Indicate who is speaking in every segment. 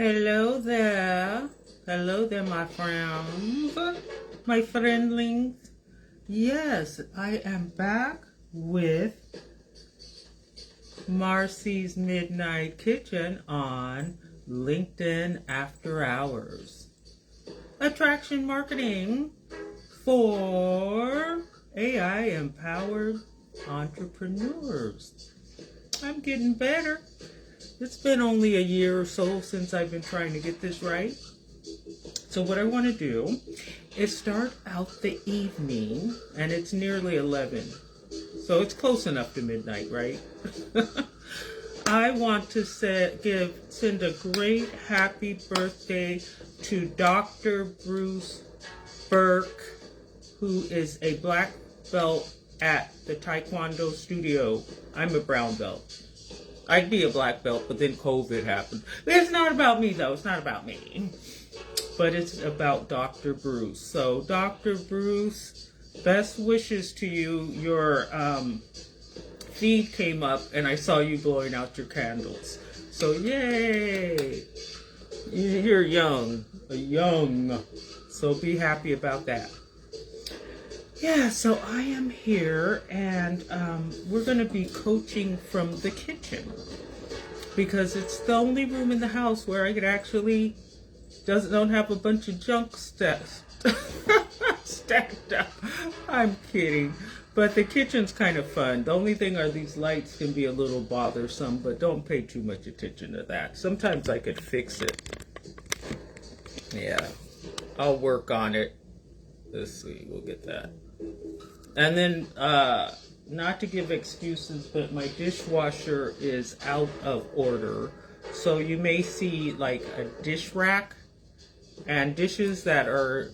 Speaker 1: Hello there. Hello there, my friends. My friendlings. Yes, I am back with Marci's Midnight Kitchen on LinkedIn After Hours. Attraction marketing for AI empowered entrepreneurs. I'm getting better. It's been only a year or so since I've been trying to get this right. So what I want to do is start out the evening, and it's nearly 11. So it's close enough to midnight, right? I want to send a great happy birthday to Dr. Bruce Burke, who is a black belt at the Taekwondo studio. I'm a brown belt. I'd be a black belt, but then COVID happened. It's not about me, though. It's not about me. But it's about Dr. Bruce. So, Dr. Bruce, best wishes to you. Your feed came up, and I saw you blowing out your candles. So, yay! You're young. So, be happy about that. Yeah, so I am here, and we're going to be coaching from the kitchen because it's the only room in the house where I could actually don't have a bunch of junk stacked up. I'm kidding, but the kitchen's kind of fun. The only thing are these lights can be a little bothersome, but don't pay too much attention to that. Sometimes I could fix it. Yeah, I'll work on it. Let's see, we'll get that. And then, not to give excuses, but my dishwasher is out of order. So you may see like a dish rack and dishes that are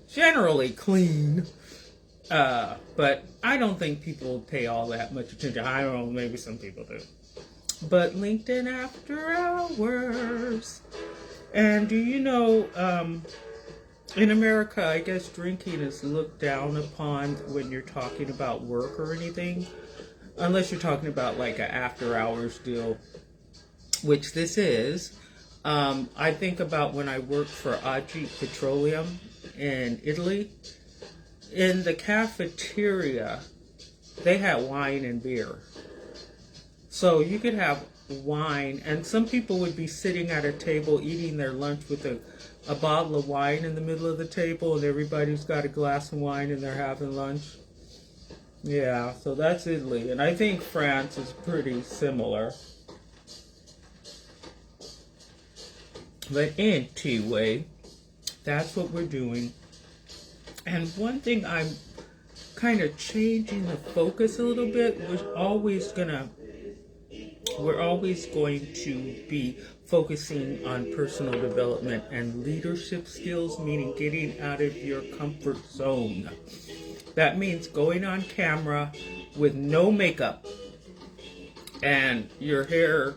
Speaker 1: generally clean. But I don't think people pay all that much attention. I don't know, maybe some people do. But LinkedIn After Hours. And do you know, in America, I guess drinking is looked down upon when you're talking about work or anything, unless you're talking about like an after hours deal, which this is. I think about when I worked for Agit Petroleum in Italy. In the cafeteria, they had wine and beer. So you could have wine, and some people would be sitting at a table eating their lunch with a bottle of wine in the middle of the table, and everybody's got a glass of wine and they're having lunch. Yeah, so that's Italy. And I think France is pretty similar. But anyway, that's what we're doing. And one thing I'm kind of changing the focus a little bit. We're always going to be focusing on personal development and leadership skills, meaning getting out of your comfort zone. That means going on camera with no makeup and your hair,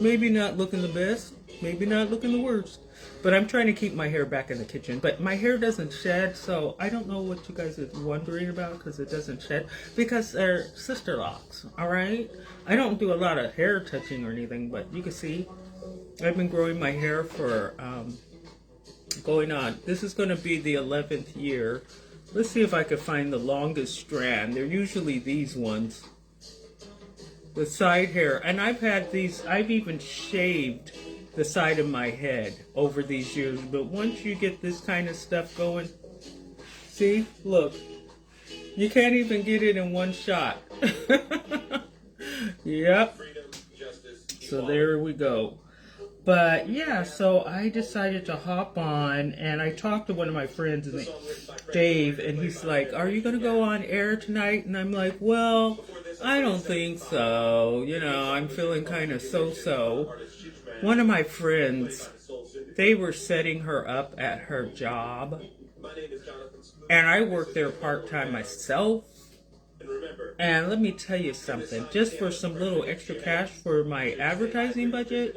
Speaker 1: maybe not looking the best, maybe not looking the worst. But I'm trying to keep my hair back in the kitchen. But my hair doesn't shed, so I don't know what you guys are wondering about because it doesn't shed. Because they're sister locks, all right? I don't do a lot of hair touching or anything, but you can see I've been growing my hair for going on. This is going to be the 11th year. Let's see if I can find the longest strand. They're usually these ones. The side hair. And I've even shaved the side of my head over these years, but once you get this kind of stuff going, see, look, you can't even get it in one shot. Yep. So there we go. But yeah, so I decided to hop on, and I talked to one of my friends, Dave, and he's like, "Are you going to go on air tonight?" And I'm like, "Well, I don't think so. I'm feeling kind of so-so." One of my friends, they were setting her up at her job, and I work there part-time myself. And let me tell you something, just for some little extra cash for my advertising budget,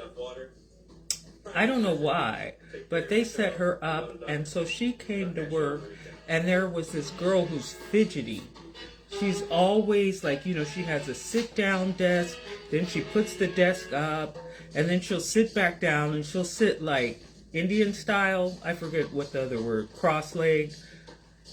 Speaker 1: I don't know why, but they set her up, and so she came to work, and there was this girl who's fidgety. she's always like, she has a sit-down desk, then she puts the desk up, and then she'll sit back down, and she'll sit like Indian style, I forget what the other word, cross-legged.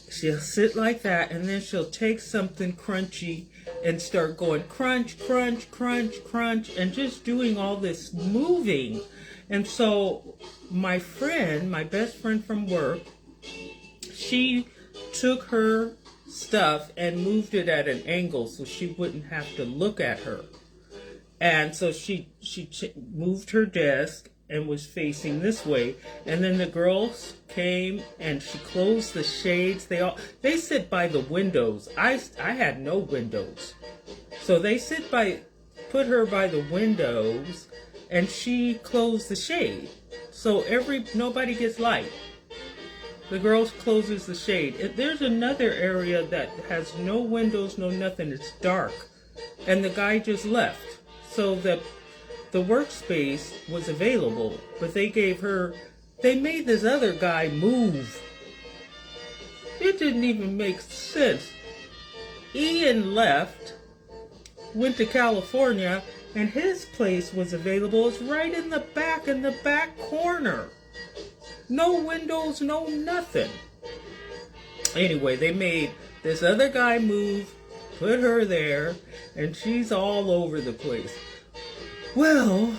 Speaker 1: She'll sit like that, and then she'll take something crunchy and start going crunch, crunch, crunch, crunch, and just doing all this moving. And so my best friend from work, she took her stuff and moved it at an angle so she wouldn't have to look at her. And so she moved her desk and was facing this way. And then the girls came and she closed the shades. They sit by the windows. I had no windows. So they put her by the windows, and she closed the shade. So nobody gets light. The girls closes the shade. There's another area that has no windows, no nothing. It's dark. And the guy just left. So the workspace was available, but they made this other guy move. It didn't even make sense. Ian left, went to California, and his place was available. It's right in the back corner. No windows, no nothing. Anyway, they made this other guy move, put her there, and she's all over the place. Well,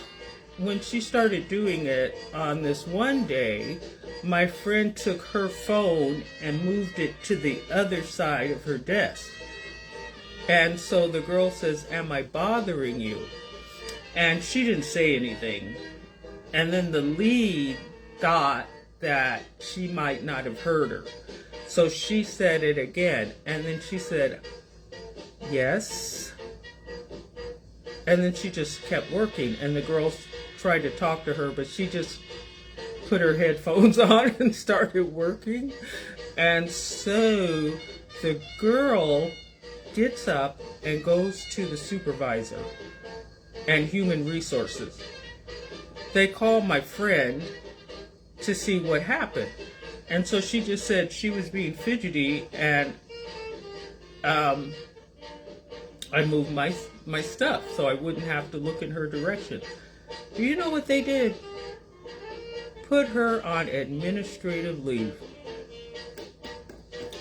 Speaker 1: when she started doing it on this one day, my friend took her phone and moved it to the other side of her desk. And so the girl says, "Am I bothering you?" And she didn't say anything. And then the lead thought that she might not have heard her. So she said it again. And then she said, "Yes." And then she just kept working. And the girls tried to talk to her, but she just put her headphones on and started working. And so the girl gets up and goes to the supervisor and human resources. They call my friend to see what happened. And so she just said she was being fidgety, and I moved my stuff so I wouldn't have to look in her direction. Do you know what they did? Put her on administrative leave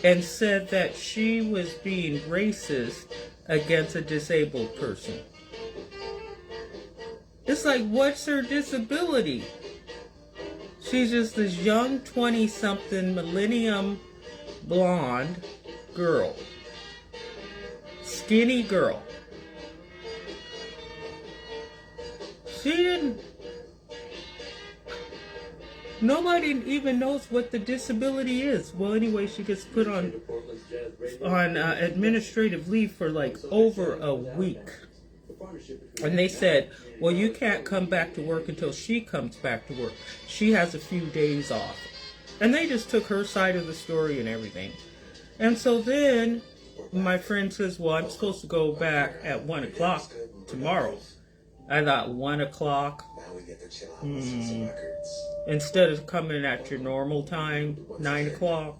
Speaker 1: and said that she was being racist against a disabled person. It's like, what's her disability? She's just this young 20-something millennium blonde girl. Skinny girl. Nobody even knows what the disability is. Well, anyway, she gets put on administrative leave for like over a week. And they said, well, you can't come back to work until she comes back to work. She has a few days off. And they just took her side of the story and everything. And so then my friend says, well, I'm supposed to go back at 1 o'clock tomorrow. I thought, 1 o'clock? Instead of coming at your normal time, 9 o'clock,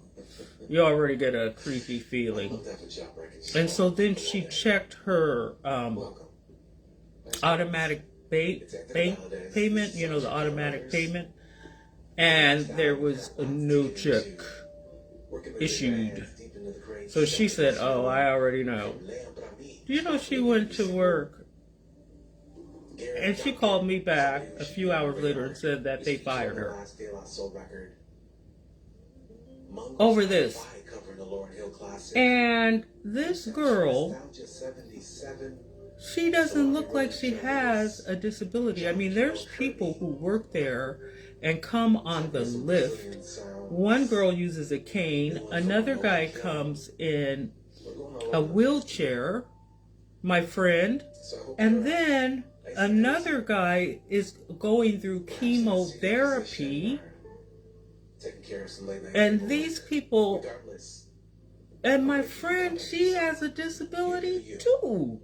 Speaker 1: you already get a creepy feeling. And so then she checked her automatic bank payment, the automatic payment, and there was no check issued. So she said, oh, I already know. Do you know she went to work and she called me back a few hours later and said that they fired her over this. And this girl, she doesn't look like she has a disability. I mean, there's people who work there and come on the lift. One girl uses a cane. Another guy comes in a wheelchair, my friend. And then another guy is going through chemotherapy. And these people, and my friend, she has a disability too.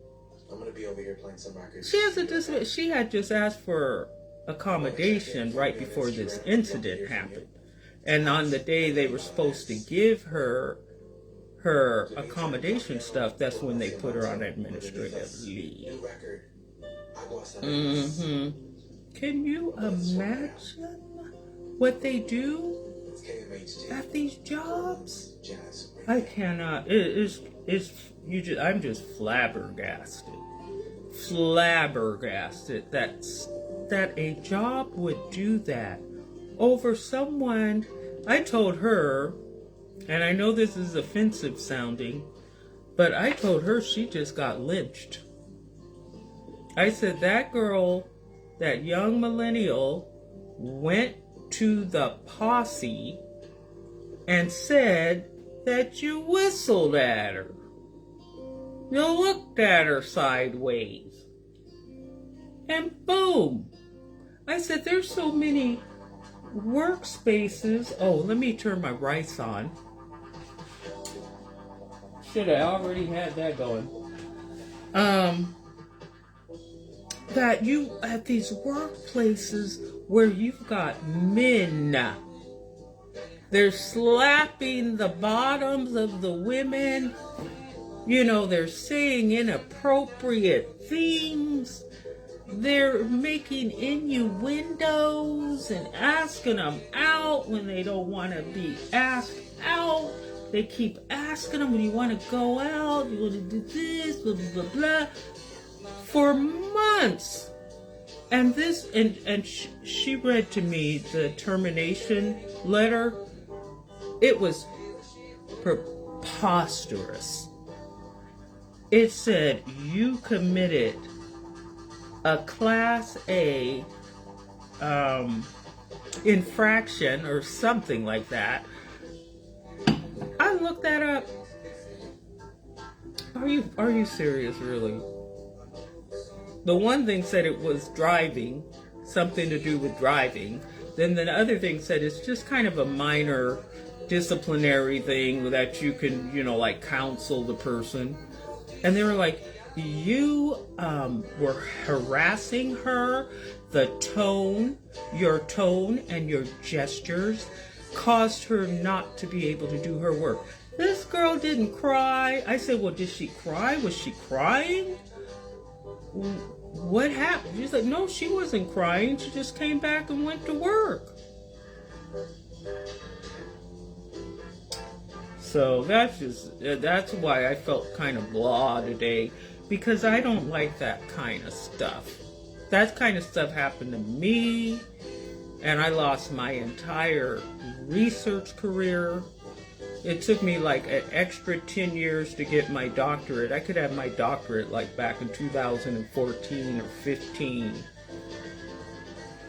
Speaker 2: I'm going to be over here playing some records.
Speaker 1: She has a disability. She had just asked for accommodation right before this incident happened. And on the day they were supposed to give her her accommodation stuff, that's when they put her on administrative leave.
Speaker 2: New record. I lost that.
Speaker 1: Can you imagine what they do
Speaker 2: It's KMHD.
Speaker 1: at these jobs?
Speaker 2: Jazz.
Speaker 1: I cannot. I'm just flabbergasted. Flabbergasted that a job would do that over someone. I told her, and I know this is offensive sounding, but I told her she just got lynched. I said that girl, that young millennial, went to the posse and said that you whistled at her. You looked at her sideways. And boom. I said, there's so many workspaces. Oh, let me turn my rice on. Should have already had that going. That you at these workplaces where you've got men, they're slapping the bottoms of the women. You know, they're saying inappropriate things. They're making innuendos and asking them out when they don't want to be asked out. They keep asking them, when you want to go out, you want to do this, blah, blah, blah, blah, for months. And this, and she read to me the termination letter. It was preposterous. It said you committed a Class A infraction or something like that. I looked that up. Are you serious, really? The one thing said it was driving, something to do with driving. Then the other thing said it's just kind of a minor disciplinary thing that you can, like counsel the person. And they were like, you were harassing her. Your tone and your gestures caused her not to be able to do her work. This girl didn't cry. I said, well, did she cry? Was she crying? What happened? She's like, no, she wasn't crying. She just came back and went to work. So that's why I felt kind of blah today, because I don't like that kind of stuff. That kind of stuff happened to me, and I lost my entire research career. It took me like an extra 10 years to get my doctorate. I could have my doctorate like back in 2014 or 15.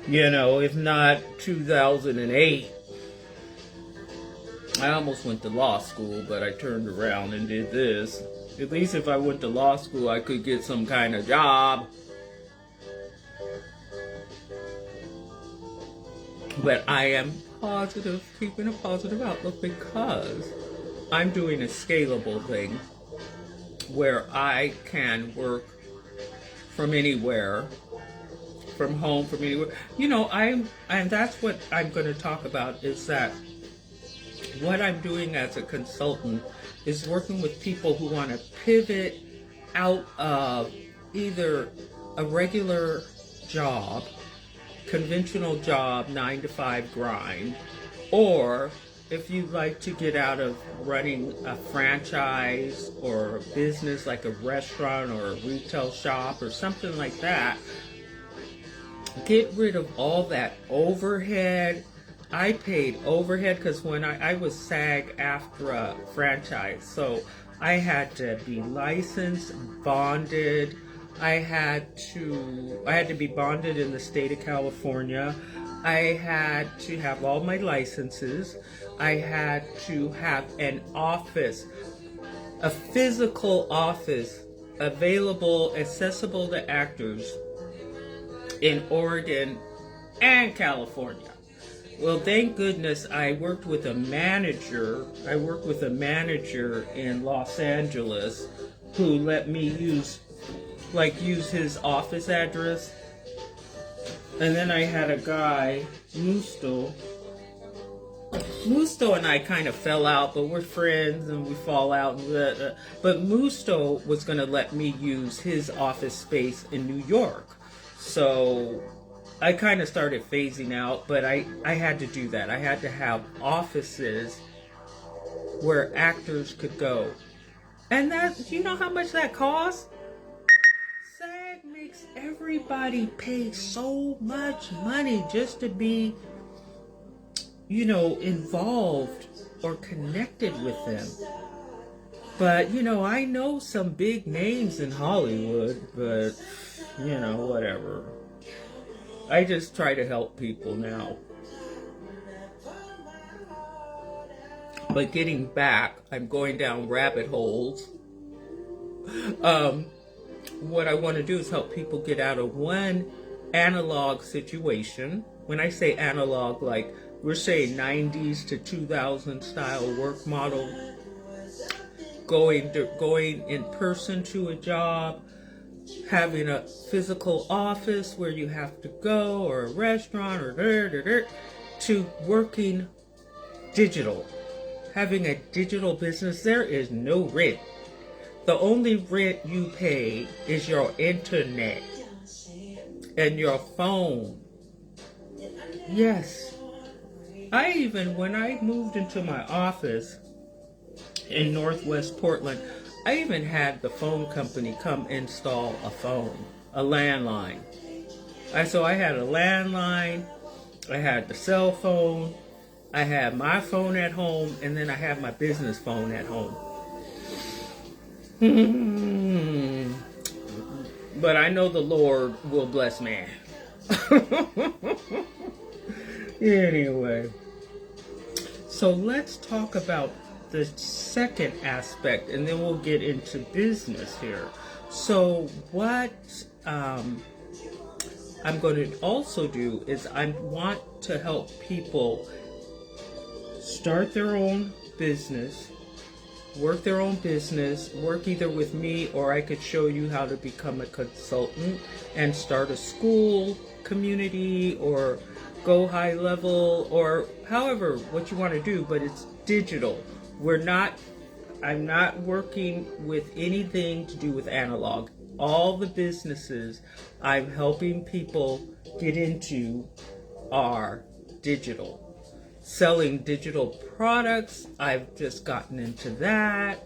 Speaker 1: If not 2008. I almost went to law school, but I turned around and did this. At least if I went to law school, I could get some kind of job. But I am positive, keeping a positive outlook, because I'm doing a scalable thing where I can work from anywhere, from home, from anywhere. And that's what I'm going to talk about, is that what I'm doing as a consultant is working with people who want to pivot out of either a regular job, conventional job, 9-to-5 grind, or if you'd like to get out of running a franchise or a business like a restaurant or a retail shop or something like that, get rid of all that overhead. I paid overhead because when I was SAG-AFTRA franchise, so I had to be licensed, bonded. I had to be bonded in the state of California. I had to have all my licenses. I had to have an office, a physical office available, accessible to actors in Oregon and California. Well, thank goodness I worked with a manager. I worked with a manager in Los Angeles who let me use his office address. And then I had a guy, Musto, Musto and I kind of fell out, but we're friends and we fall out. But Musto was going to let me use his office space in New York. So I kind of started phasing out, but I had to do that. I had to have offices where actors could go. And that, you know how much that costs? SAG makes everybody pay so much money just to be, you know, involved or connected with them. But, you know, I know some big names in Hollywood, but, you know, whatever. I just try to help people now. But getting back, I'm going down rabbit holes. What I want to do is help people get out of one analog situation. When I say analog, like we're saying 90s to 2000 style work model, going in person to a job, having a physical office where you have to go, or a restaurant, or to working digital. Having a digital business, there is no rent. The only rent you pay is your internet and your phone. Yes. When I moved into my office in Northwest Portland, I even had the phone company come install a phone, a landline. So I had a landline, I had the cell phone, I had my phone at home, and then I had my business phone at home. But I know the Lord will bless man. Anyway, so let's talk about the second aspect, and then we'll get into business here. So what I'm going to also do is I want to help people start their own business, work their own business, work either with me, or I could show you how to become a consultant and start a school community or go high level, or however what you want to do, but it's digital. I'm not working with anything to do with analog. All the businesses I'm helping people get into are digital. Selling digital products, I've just gotten into that.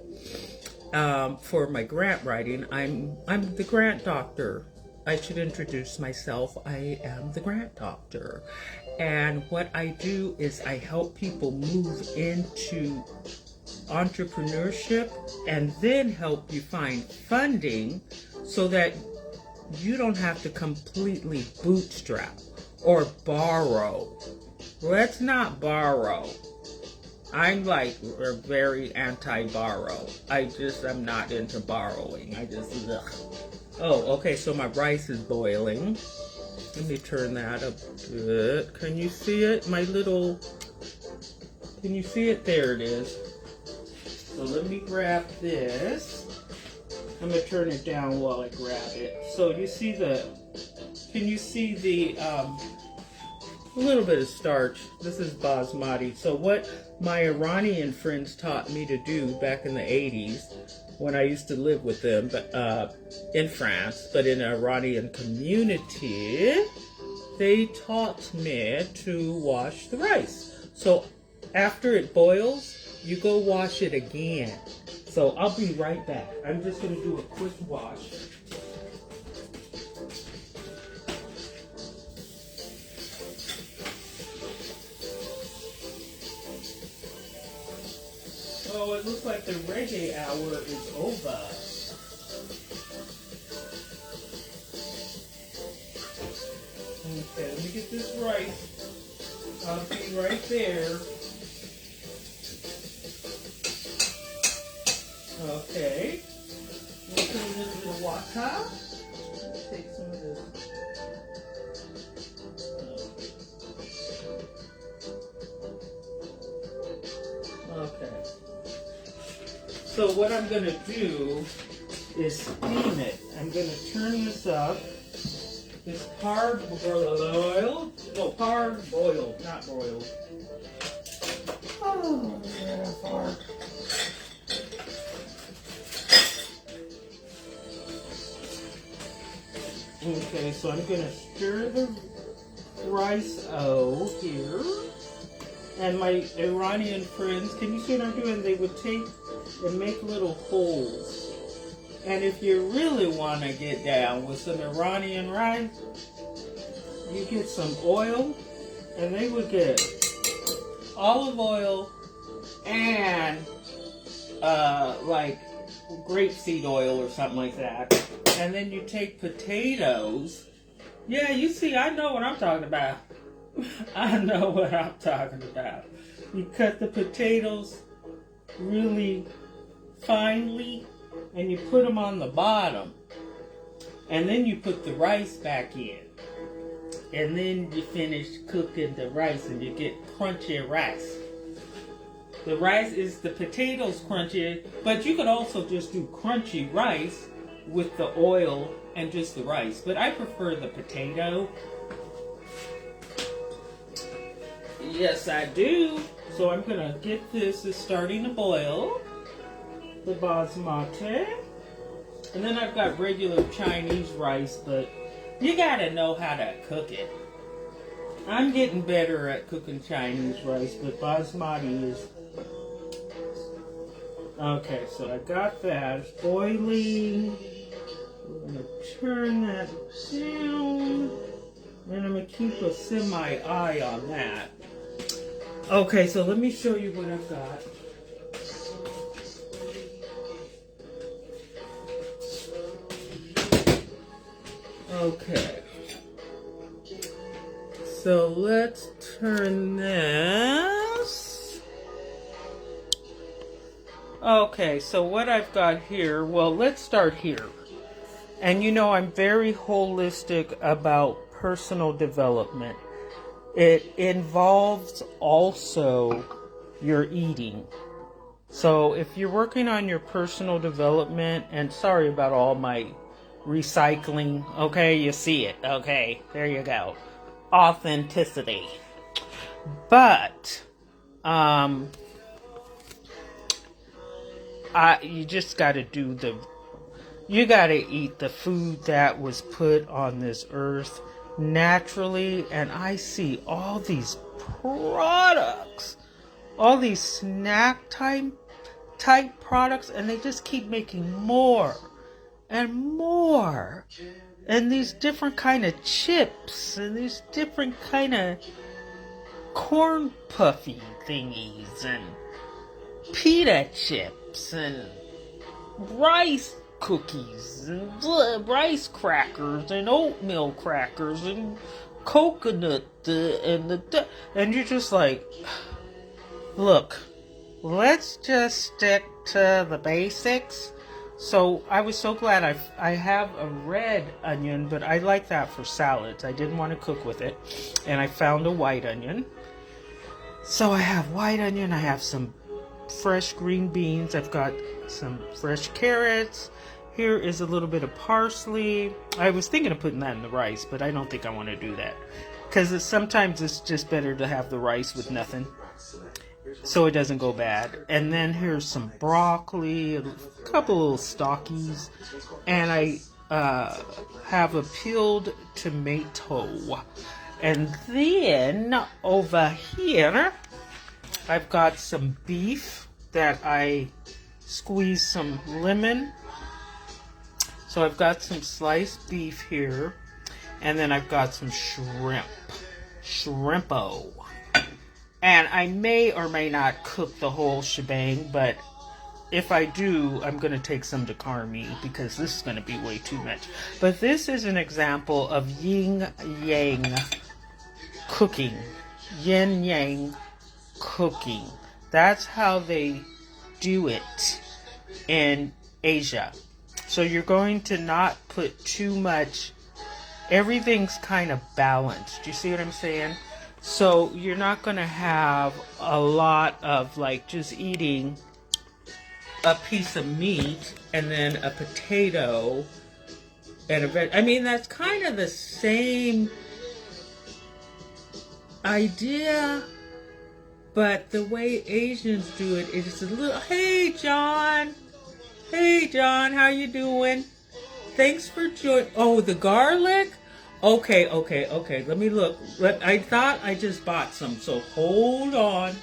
Speaker 1: For my grant writing, I'm the grant doctor. I should introduce myself. I am the grant doctor. And what I do is I help people move into entrepreneurship and then help you find funding so that you don't have to completely bootstrap or borrow. Let's not borrow. I'm like very anti-borrow. I'm not into borrowing. ugh. Oh, okay, so my rice is boiling. Let me turn that up a bit. Can you see it? Can you see it? There it is. So let me grab this. I'm going to turn it down while I grab it. So can you see the, a little bit of starch. This is basmati. So what my Iranian friends taught me to do back in the 80s, when I used to live with them in France, but in an Iranian community, they taught me to wash the rice. So after it boils, you go wash it again. So I'll be right back. I'm just going to do a quick wash. Oh, it looks like the reggae hour is over. Okay, let me get this rice. I'll be right there. Okay. We'll put a little bit of water. Take some of this. Okay. So what I'm going to do is steam it. I'm going to turn this up. It's parboiled, not boiled. Oh, yeah, fart. Okay, so I'm gonna stir the rice here. And my Iranian friends, can you see what I'm doing? They would take and make little holes. And if you really want to get down with some Iranian rice, you get some oil, and they would get olive oil and like grapeseed oil or something like that. And then you take potatoes. Yeah, you see, I know what I'm talking about. I know what I'm talking about. You cut the potatoes really finely and you put them on the bottom. And then you put the rice back in. And then you finish cooking the rice and you get crunchy rice. The rice is the potatoes crunchy, but you could also just do crunchy rice with the oil and just the rice. But I prefer the potato. Yes, I do. So I'm gonna get this. It's starting to boil. The basmati. And then I've got regular Chinese rice, but you gotta know how to cook it. I'm getting better at cooking Chinese rice, but basmati is... Okay, so I got that. It's boiling. We're gonna turn that down. And I'm gonna keep a semi-eye on that. Okay, so let me show you what I've got. Okay. So let's turn this. Okay, so what I've got here, well, let's start here. And you know, I'm very holistic about personal development. It involves also your eating. So if you're working on your personal development, and sorry about all my recycling, okay, you see it, okay, there you go. Authenticity. But, you just gotta you gotta eat the food that was put on this earth naturally. And I see all these products, all these snack type products, and they just keep making more and more, and these different kind of chips and these different kind of corn puffy thingies and pita chips and rice cookies and rice crackers and oatmeal crackers and coconut and you're just like, look, let's just stick to the basics. So I was so glad I have a red onion, but I like that for salads. I didn't want to cook with it, and I found a white onion. So I have white onion, I have some fresh green beans, I've got some fresh carrots. Here is a little bit of parsley. I was thinking of putting that in the rice, but I don't think I want to do that, because sometimes it's just better to have the rice with nothing, so it doesn't go bad. And then here's some broccoli, a couple little stockies, and I have a peeled tomato. And then over here, I've got some beef that I squeezed some lemon. So I've got some sliced beef here, and then I've got some shrimpo. And I may or may not cook the whole shebang, but if I do, I'm going to take some to Carmi, because this is going to be way too much. But this is an example of yin-yang cooking. Yin-yang cooking. That's how they do it in Asia. So you're going to not put too much. Everything's kind of balanced. Do you see what I'm saying? So you're not going to have a lot of like just eating a piece of meat and then a potato and a veg. I mean, that's kind of the same idea, But the way Asians do it is a little, hey John, how you doing? Thanks for joining. Oh, the garlic? Okay. Let me look. I thought I just bought some, so hold on.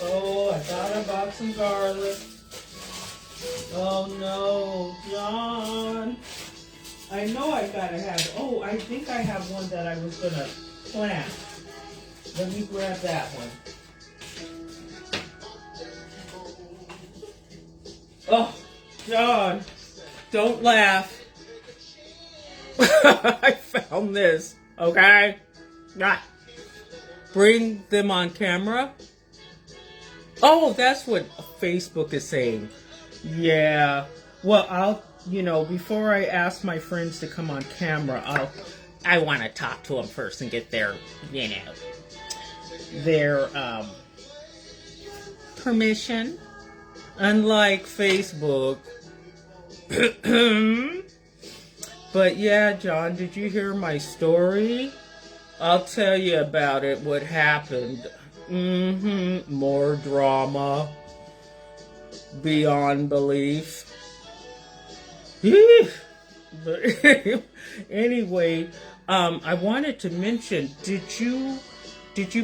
Speaker 1: Oh, I thought I bought some garlic. Oh no, John. I know I gotta have, oh, I think I have one that I was gonna plant. Let me grab that one. Oh, John, don't laugh. I found this, okay? Ah. Bring them on camera. Oh, that's what Facebook is saying. Yeah. Well, before I ask my friends to come on camera, I want to talk to them first and get their permission. Unlike Facebook. But yeah, John, did you hear my story? I'll tell you about it, what happened. More drama. Beyond belief. But anyway, I wanted to mention, did you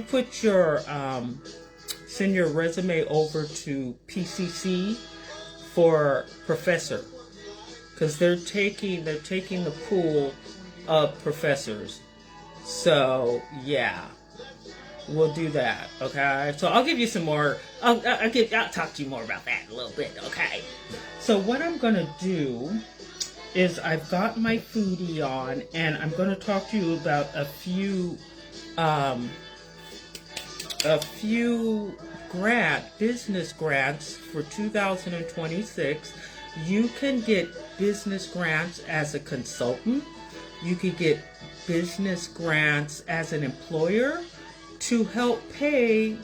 Speaker 1: put your send your resume over to PCC for professor? Because they're taking the pool of professors. So yeah, we'll do that. Okay. So I'll give you some more. I'll talk to you more about that in a little bit. Okay. So what I'm gonna do is I've got my foodie on, and I'm gonna talk to you about a few business grants for 2026. You can get business grants as a consultant. You could get business grants as an employer to help pay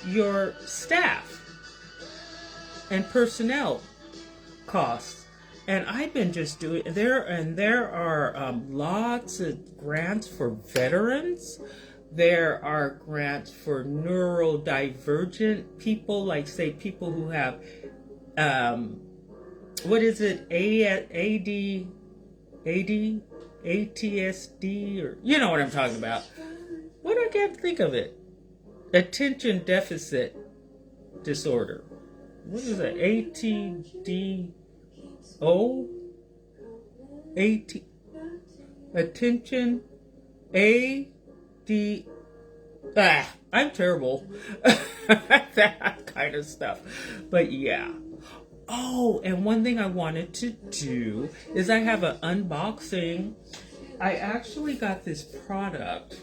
Speaker 1: your staff and personnel costs. And I've been just doing there are lots of grants for veterans. There are grants for neurodivergent people, like say people who have what is it, ATSD, or you know what I'm talking about. What, I can't think of it. Attention deficit disorder. What is it? Attention I'm terrible. That kind of stuff. But yeah. Oh, and one thing I wanted to do is I have an unboxing. I actually got this product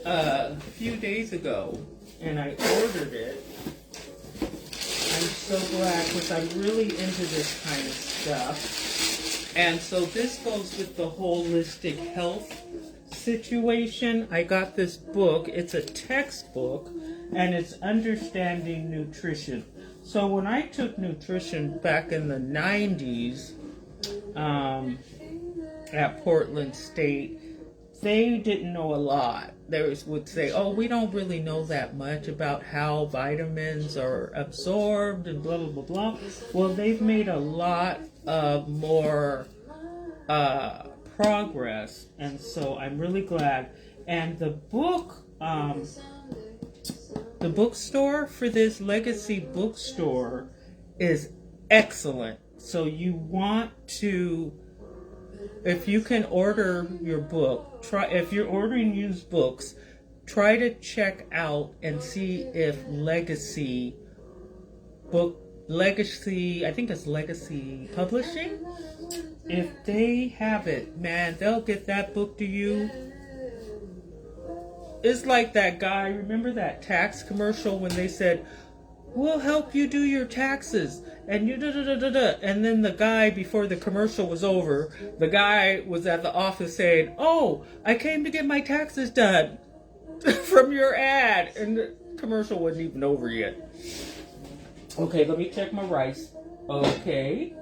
Speaker 1: a few days ago, and I ordered it. I'm so glad, because I'm really into this kind of stuff. And so this goes with the holistic health situation. I got this book. It's a textbook, and it's Understanding Nutrition. So when I took nutrition back in the 90s at Portland State, they didn't know a lot. They would say, oh, we don't really know that much about how vitamins are absorbed and blah, blah, blah, blah. Well, they've made a lot of more progress, and so I'm really glad. And the bookstore for this Legacy bookstore is excellent. So you want to, if you can order your book, if you're ordering used books, try to check out and see if Legacy, I think it's Legacy Publishing, if they have it, man, they'll get that book to you. It's like that guy, remember that tax commercial when they said, we'll help you do your taxes, and you da-da-da-da-da. And then the guy, before the commercial was over, the guy was at the office saying, oh, I came to get my taxes done from your ad. And the commercial wasn't even over yet. Okay, let me check my rice. Okay,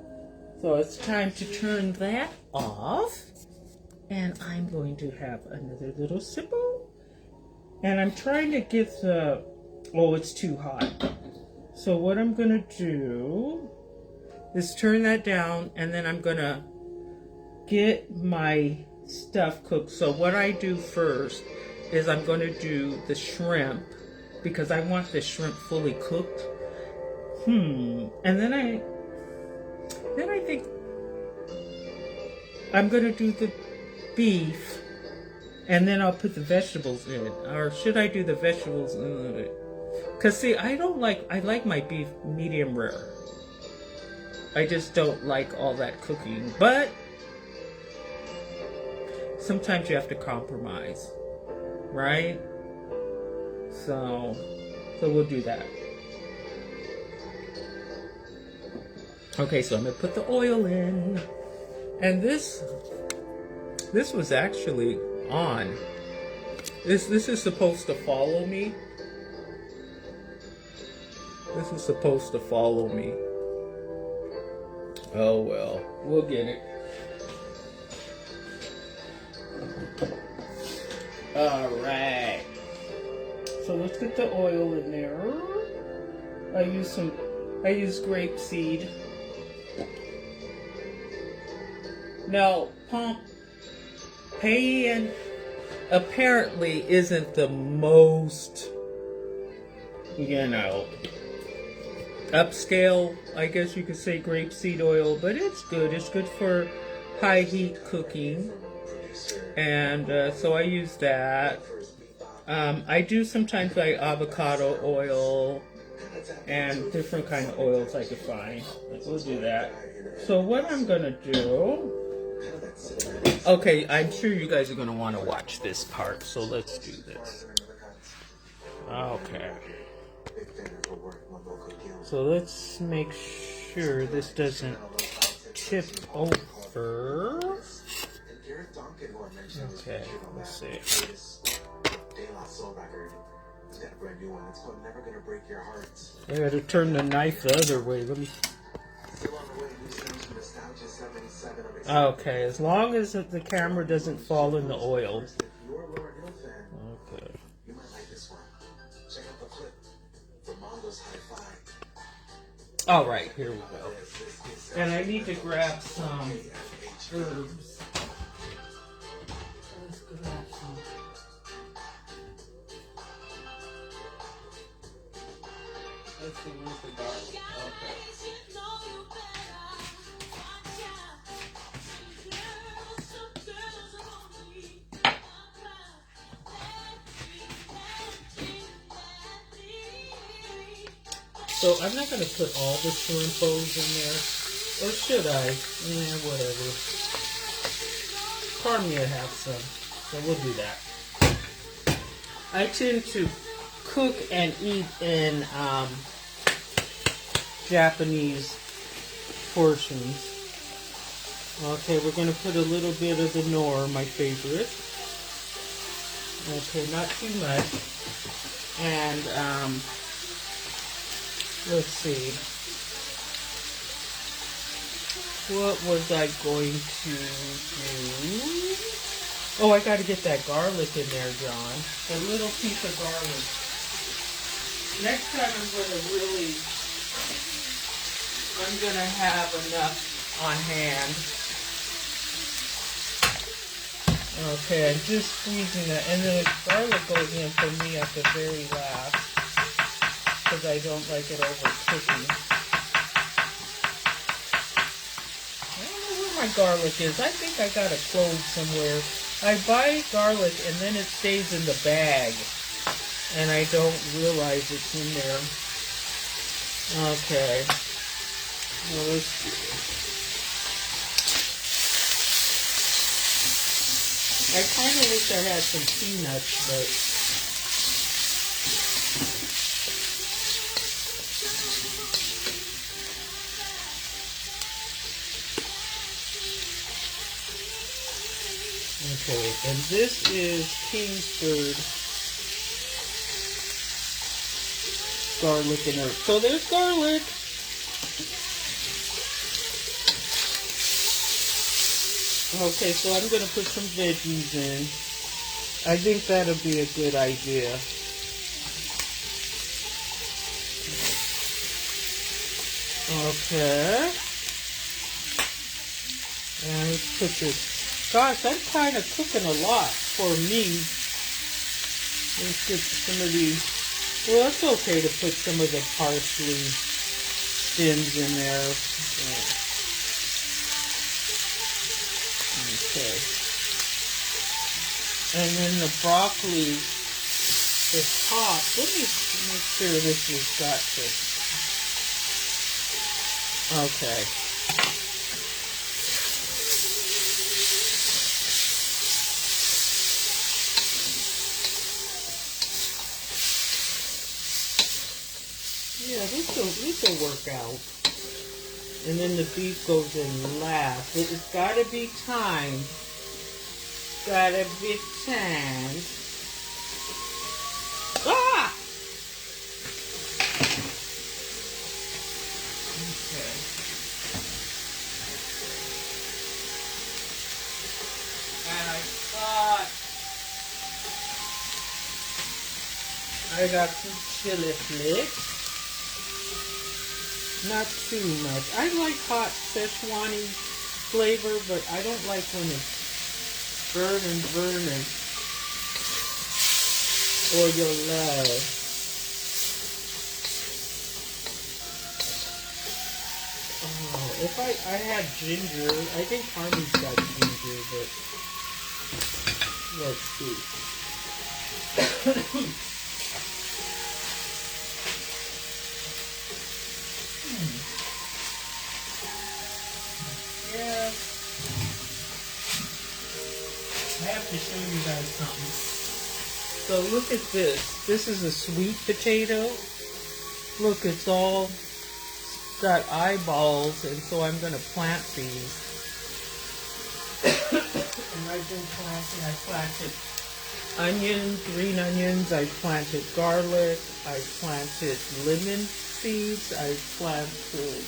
Speaker 1: so it's time to turn that off. And I'm going to have another little sipple. And I'm trying to get the, oh, it's too hot. So what I'm going to do is turn that down, and then I'm going to get my stuff cooked. So what I do first is I'm going to do the shrimp, because I want the shrimp fully cooked. And then I think I'm going to do the beef, and then I'll put the vegetables in. Or should I do the vegetables in it? Because see, I like my beef medium rare. I just don't like all that cooking. But sometimes you have to compromise, right? So we'll do that. Okay, so I'm gonna put the oil in, and this was actually on. This is supposed to follow me. This is supposed to follow me. Oh well, we'll get it. All right. So let's get the oil in there. I use grapeseed. Now, cayenne apparently isn't the most, upscale, I guess you could say, grapeseed oil, but it's good. It's good for high heat cooking. And so I use that. I do sometimes like avocado oil and different kind of oils I could find. We'll do that. So what I'm gonna do, okay, I'm sure you guys are gonna want to watch this part, so let's do this. Okay. So let's make sure this doesn't tip over. Okay, let's see. I gotta turn the knife the other way. Let me. Okay, as long as the camera doesn't fall in the oil. Okay. All right, here we go. And I need to grab some herbs. Let's grab some. Let's see, where's the garlic? Okay. So I'm not going to put all the shrimpos in there. Or should I? Yeah, whatever. Pardon me, I have some. So we'll do that. I tend to cook and eat in Japanese portions. Okay, we're going to put a little bit of the Knorr, my favorite. Okay, not too much. And let's see. What was I going to do? Oh, I got to get that garlic in there, John. A little piece of garlic. Next time I'm going to have enough on hand. Okay, I'm just squeezing that. And the garlic goes in for me at the very last, because I don't like it over cooking. I don't know where my garlic is. I think I got a clove somewhere. I buy garlic and then it stays in the bag, and I don't realize it's in there. Okay. Well, let's do it. I kind of wish I had some peanuts, but okay, and this is Kingsford garlic and herb. So there's garlic. Okay, so I'm going to put some veggies in. I think that'll be a good idea. Okay. And let's put this. Gosh, I'm kind of cooking a lot for me. Let's get some of these. Well, it's okay to put some of the parsley stems in there. Okay. And then the broccoli is hot. Let me make sure this has got to. Okay. Yeah, this will work out. And then the beef goes in last. It's got to be timed. Gotta be timed. Ah! Okay. And I got some chili flakes. Not too much. I like hot Szechuan flavor, but I don't like when it's burning. Or your love. Oh, if I had ginger, I think Harmony's got ginger, but let's see. Yeah. I have to show you guys something. So look at this. This is a sweet potato. Look, it's all got eyeballs, and so I'm going to plant these. And I've been planting. I planted onions, green onions. I planted garlic. I planted lemon seeds. I planted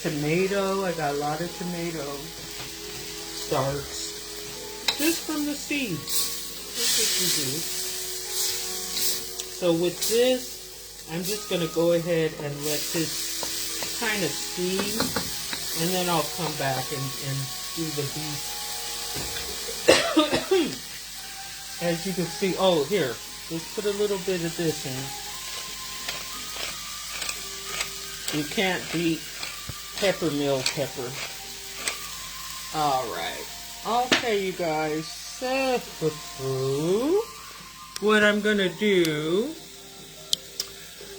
Speaker 1: tomato. I got a lot of tomato starts. Just from the seeds. That's what you do. So with this, I'm just going to go ahead and let this kind of steam. And then I'll come back and do the beef. As you can see, oh, here. Let's put a little bit of this in. You can't beat peppermill pepper. Alright. Okay, you guys. So, what I'm going to do.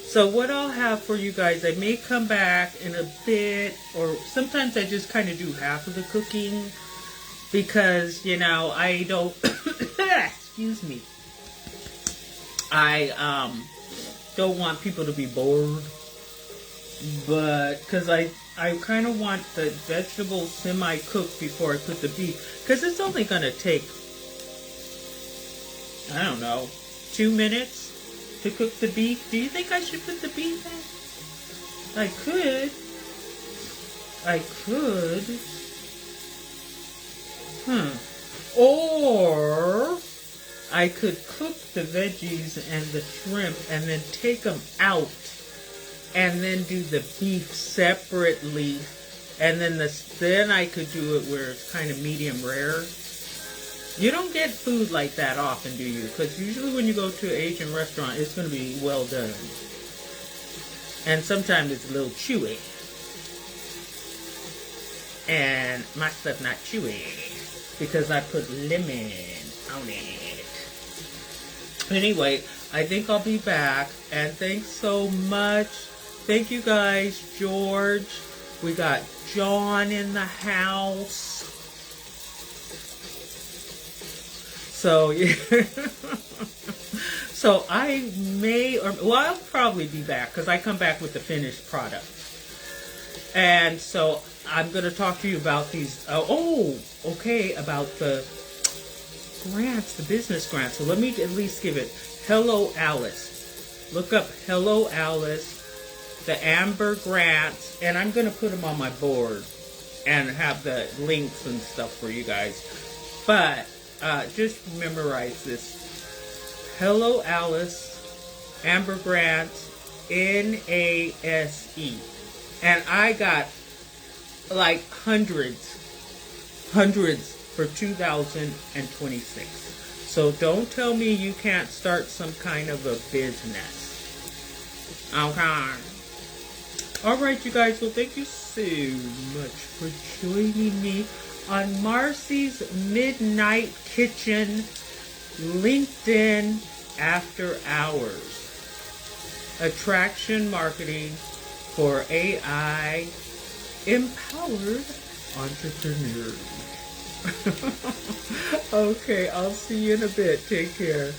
Speaker 1: So, what I'll have for you guys, I may come back in a bit, or sometimes I just kind of do half of the cooking. Because, you know, I don't. Excuse me. I don't want people to be bored. But, because I kind of want the vegetables semi-cooked before I put the beef. Because it's only going to take, I don't know, 2 minutes to cook the beef. Do you think I should put the beef in? I could. Or I could cook the veggies and the shrimp and then take them out. And then do the beef separately, and then I could do it where it's kind of medium rare. You don't get food like that often, do you? Because usually when you go to an Asian restaurant, it's going to be well done, and sometimes it's a little chewy. And my stuff not chewy because I put lemon on it. Anyway, I think I'll be back, and thanks so much. Thank you guys, George. We got John in the house. So, yeah. So I may, I'll probably be back because I come back with the finished product. And so I'm going to talk to you about these, about the grants, the business grants. So let me at least give it, Hello Alice. Look up Hello Alice. The Amber grants, and I'm going to put them on my board. and have the links and stuff for you guys. But just memorize this. Hello Alice, Amber Grant, NASE. And I got like hundreds for 2026. So don't tell me you can't start some kind of a business. Okay. Alright, you guys. Well, thank you so much for joining me on Marci's Midnight Kitchen LinkedIn After Hours. Attraction marketing for AI empowered entrepreneurs. Okay, I'll see you in a bit. Take care.